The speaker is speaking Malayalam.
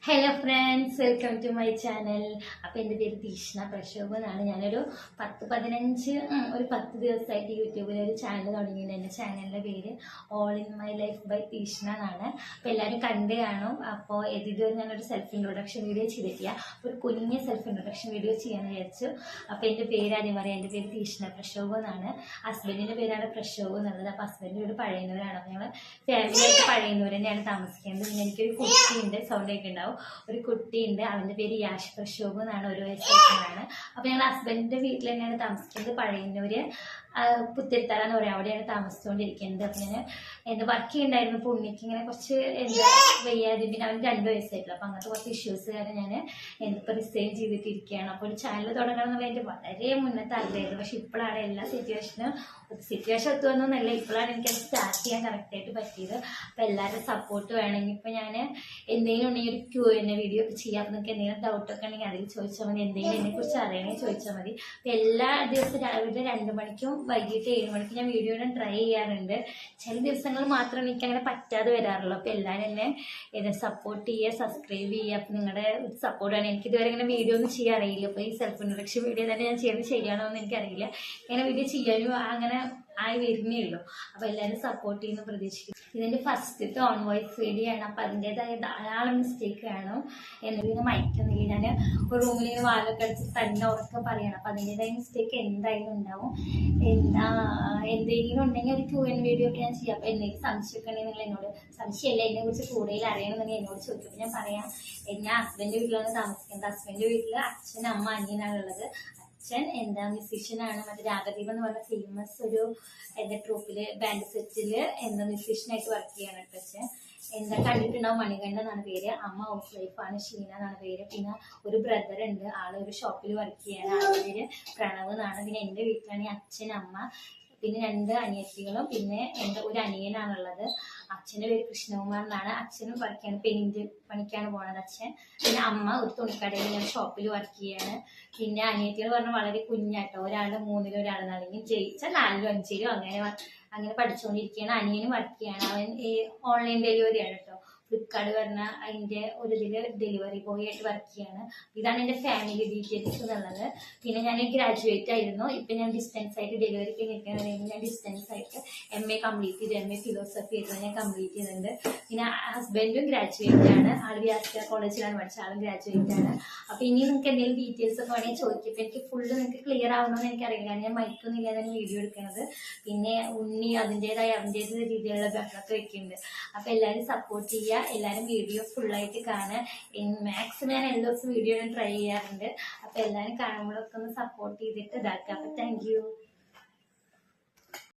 Hello friends, welcome to my channel. അപ്പോൾ എൻ്റെ പേര് തീഷ്ണ പ്രശോഭ് എന്നാണ്. ഞാനൊരു 10 ദിവസമായിട്ട് യൂട്യൂബിൽ ഒരു ചാനൽ തുടങ്ങിയിട്ടുണ്ട്. എൻ്റെ ചാനലിൻ്റെ പേര് all in my life by Theeshna എന്നാണ്. അപ്പോൾ എല്ലാവരും കണ്ട് കാണും. അപ്പോൾ ഇതുവരെ ഞാനൊരു സെൽഫ് ഇൻട്രൊഡക്ഷൻ വീഡിയോ ചെയ്തിട്ടില്ല. ഒരു കുഞ്ഞ് സെൽഫ് ഇൻട്രൊഡക്ഷൻ വീഡിയോ ചെയ്യാമെന്ന് വിചാരിച്ചു. അപ്പോൾ എൻ്റെ പേര് ആദ്യം പറയാം. എൻ്റെ പേര് തീഷ്ണ പ്രശോഭ് എന്നാണ്. ഹസ്ബൻഡിൻ്റെ പേരാണ് പ്രശോഭ് എന്നുള്ളത്. അപ്പോൾ ഹസ്ബൻഡ് വീട് പഴയന്നൂരാണ്. അപ്പോൾ ഞങ്ങൾ ഫാമിലിയായിട്ട് പഴയന്നൂർ തന്നെയാണ് താമസിക്കുന്നത്. പിന്നെ എനിക്കൊരു കുട്ടിയുണ്ട്, സൗണ്ട് ഒക്കെ ഉണ്ടാവും. ഒരു കുട്ടിയുണ്ട്, അവൻ്റെ പേര് യാഷ് പ്രശോഭ് എന്നാണ്. 1 വയസ്സാണ്. അപ്പോൾ ഞങ്ങൾ ഹസ്ബൻഡിൻ്റെ വീട്ടിൽ തന്നെയാണ് താമസിക്കുന്നത്. പഴയന്നൂര് പുത്തിരിത്തറ എന്ന് പറയും, അവിടെയാണ് താമസിച്ചുകൊണ്ടിരിക്കുന്നത്. അപ്പം ഞാൻ വർക്ക് ചെയ്യുന്നുണ്ടായിരുന്നു. അപ്പോൾ ഉണ്ണിക്ക് ഇങ്ങനെ കുറച്ച് വയ്യാതെ, പിന്നെ അവന് 2 വയസ്സായിട്ടുള്ളൂ. അപ്പോൾ അങ്ങനത്തെ കുറച്ച് ഇഷ്യൂസ് കാരണം ഞാൻ ഇപ്പോൾ റിസൈൻ ചെയ്തിട്ടിരിക്കുകയാണ്. അപ്പോൾ ഒരു ചാനൽ തുടങ്ങണം എന്നുള്ള എൻ്റെ വളരെ മുന്നത്തെ ആഗ്രഹമായിരുന്നു. പക്ഷെ ഇപ്പോഴാണ് എല്ലാ സിറ്റുവേഷൻ ഒത്തുവന്നൊന്നല്ല, ഇപ്പോഴാണ് എനിക്കത് സ്റ്റാർട്ട് ചെയ്യാൻ കറക്റ്റായിട്ട് പറ്റിയത്. അപ്പോൾ എല്ലാവരും സപ്പോർട്ട് വേണമെങ്കിൽ ഇപ്പോൾ ഞാൻ എന്തെങ്കിലും ഉണ്ടെങ്കിൽ ഒരു Q&A വീഡിയോ ഒക്കെ ചെയ്യാം. നിങ്ങൾക്ക് എന്തെങ്കിലും ഡൗട്ടൊക്കെ ഉണ്ടെങ്കിൽ അതിൽ ചോദിച്ചാൽ മതി. എന്തെങ്കിലും എന്നെക്കുറിച്ച് അറിയണമെങ്കിൽ ചോദിച്ചാൽ മതി. അപ്പോൾ എല്ലാ ദിവസവും രാവിലെ 2 മണിക്കും വൈകിട്ട് 7 മണിക്ക് ഞാൻ വീഡിയോ ഇടാൻ ട്രൈ ചെയ്യാറുണ്ട്. ചില ദിവസങ്ങൾ മാത്രം എനിക്ക് അങ്ങനെ പറ്റാതെ വരാറുള്ളൂ. അപ്പോൾ എല്ലാവരും എന്നെ സപ്പോർട്ട് ചെയ്യുക, സബ്സ്ക്രൈബ് ചെയ്യുക. അപ്പോൾ നിങ്ങളുടെ ഒരു സപ്പോർട്ടാണ്. എനിക്കിതുവരെ ഇങ്ങനെ വീഡിയോ ഒന്നും ചെയ്യാൻ അറിയില്ല. അപ്പോൾ ഈ സെൽഫ് ഇൻട്രൊഡക്ഷൻ വീഡിയോ തന്നെ ഞാൻ ചെയ്യുന്നത് ശരിയാണോ എന്ന് എനിക്കറിയില്ല. ഇങ്ങനെ വീഡിയോ ചെയ്യാനും അങ്ങനെ ആയി വരുന്നേ ഉള്ളൂ. അപ്പോൾ എല്ലാവരും സപ്പോർട്ട് ചെയ്യുന്ന പ്രതീക്ഷിക്കും. ഇതിൻ്റെ ഫസ്റ്റത്തെ ഓൺ വോയിസ് വീഡിയോ ആണ്. അപ്പോൾ അതിൻ്റെതായ ധാരാളം മിസ്റ്റേക്ക് കാണും. എന്നിട്ട് മയക്കുന്നില്ല. ഞാൻ ഒരു റൂമിൽ ഇങ്ങനെ വാലൊക്കെ അടിച്ച് തന്നെ ഉറക്കെ പറയണം. അപ്പോൾ അതിൻ്റെതായ മിസ്റ്റേക്ക് എന്തായാലും ഉണ്ടാവും. എന്തെങ്കിലും ഉണ്ടെങ്കിൽ ഒരു Q&A വീഡിയോ ഒക്കെ ഞാൻ ചെയ്യാം. അപ്പോൾ എന്തെങ്കിലും സംശയമൊക്കെ ഉണ്ടെങ്കിൽ നിങ്ങൾ എന്നോട്, സംശയമല്ല, ഇതിനെക്കുറിച്ച് കൂടുതൽ അറിയണമെന്നുണ്ടെങ്കിൽ എന്നോട് ചോദിക്കും. ഞാൻ പറയാം. ഞാൻ ഹസ്ബൻഡിൻ്റെ വീട്ടിലാണ് താമസിക്കുന്നത്. ഹസ്ബൻഡിൻ്റെ വീട്ടിൽ അച്ഛൻ, അമ്മ, അനിയനാണുള്ളത്. അച്ഛൻ മ്യൂസീഷ്യനാണ്. മറ്റേ രാഗദീപം എന്ന് പറഞ്ഞ ഫേമസ് ഒരു ട്രൂപ്പില് ബാൻഡ് സെറ്റില് മ്യൂസീഷ്യനായിട്ട് വർക്ക് ചെയ്യാണ് കേട്ടോ അച്ഛൻ. കണ്ടിട്ടുണ്ടാവും, മണികണ്ഠൻ എന്നാണ് പേര്. അമ്മ ഹൗസ് വൈഫാണ്, ഷീന എന്നാണ് പേര്. പിന്നെ ഒരു ബ്രദർ ഉണ്ട്, ആള് ഒരു ഷോപ്പിൽ വർക്ക് ചെയ്യാണ്. ആളുടെ പേര് പ്രണവ് എന്നാണ്. പിന്നെ എൻ്റെ വീട്ടിലാണ് അച്ഛൻ, അമ്മ, പിന്നെ 2 അനിയത്തികളും, പിന്നെ ഒരു അനിയനാണുള്ളത്. അച്ഛൻ്റെ പേര് കൃഷ്ണകുമാർ എന്നാണ്. അച്ഛനും വർക്ക് ചെയ്യാണ്, പെയിന്റ് പണിക്കാണ് പോണത് അച്ഛൻ. പിന്നെ അമ്മ ഒരു തുണിക്കടയിൽ ഷോപ്പിൽ വർക്ക് ചെയ്യാണ്. പിന്നെ അനിയത്തികൾ പറഞ്ഞാൽ വളരെ കുഞ്ഞാട്ടോ. ഒരാളുടെ 3-ലും ഒരാൾ അല്ലെങ്കിൽ ജയിച്ചാൽ 4-ലും 5-ലും അങ്ങനെ പഠിച്ചുകൊണ്ടിരിക്കുകയാണ്. അനിയനും വർക്ക് ചെയ്യാണ്. അവൻ ഓൺലൈൻ ഡെലിവറി ആണ് കേട്ടോ. ഫ്ലിപ്കാർട്ട് പറഞ്ഞ അതിൻ്റെ ഒരു ഡെലിവറി ബോയ് ആയിട്ട് വർക്ക് ചെയ്യാണ്. ഇതാണ് എൻ്റെ ഫാമിലി ഡീറ്റെയിൽസ് എന്നുള്ളത്. പിന്നെ ഞാൻ ഗ്രാജുവേറ്റ് ആയിരുന്നു. ഇപ്പം ഞാൻ ഡിസ്റ്റൻസ് ആയിട്ട് ഡെലിവറിക്ക് നിൽക്കുന്നത്. ഞാൻ ഡിസ്റ്റൻസ് ആയിട്ട് MA കംപ്ലീറ്റ് ചെയ്തു. MA ഫിലോസഫി ആയിരുന്നു ഞാൻ കംപ്ലീറ്റ് ചെയ്തിട്ടുണ്ട്. പിന്നെ ഹസ്ബൻഡും ഗ്രാജുവേറ്റ് ആണ്. ആൾ വ്യാസ കോളേജിലാണ് പഠിച്ചത്. ആളും ഗ്രാജുവേറ്റ് ആണ്. അപ്പോൾ ഇനി നിങ്ങൾക്ക് എന്തെങ്കിലും ഡീറ്റെയിൽസ് ഒക്കെ വേണമെങ്കിൽ ചോദിക്കും. ഇപ്പം എനിക്ക് ഫുള്ള് നിങ്ങൾക്ക് ക്ലിയർ ആവണമെന്ന് എനിക്കറിയില്ല. ഞാൻ മൈക്കൊന്നും ഇല്ലാതെ വീഡിയോ എടുക്കുന്നത്. പിന്നെ ഉണ്ണി അവൻ്റേതായ രീതിയിലുള്ള ബഹളമൊക്കെ വെക്കുന്നുണ്ട്. അപ്പോൾ എല്ലാവരും സപ്പോർട്ട് ചെയ്യുക. എല്ലാവരും വീഡിയോ ഫുള്ളായിട്ട് കാണുക. മാക്സിമം ഞാൻ എല്ലാ ദിവസവും വീഡിയോ ട്രൈ ചെയ്യാറുണ്ട്. അപ്പോൾ എല്ലാവരും കാണുമ്പോഴൊക്കെ ഒന്ന് സപ്പോർട്ട് ചെയ്തിട്ട് ഇതാക്കുക. അപ്പോൾ താങ്ക് യു.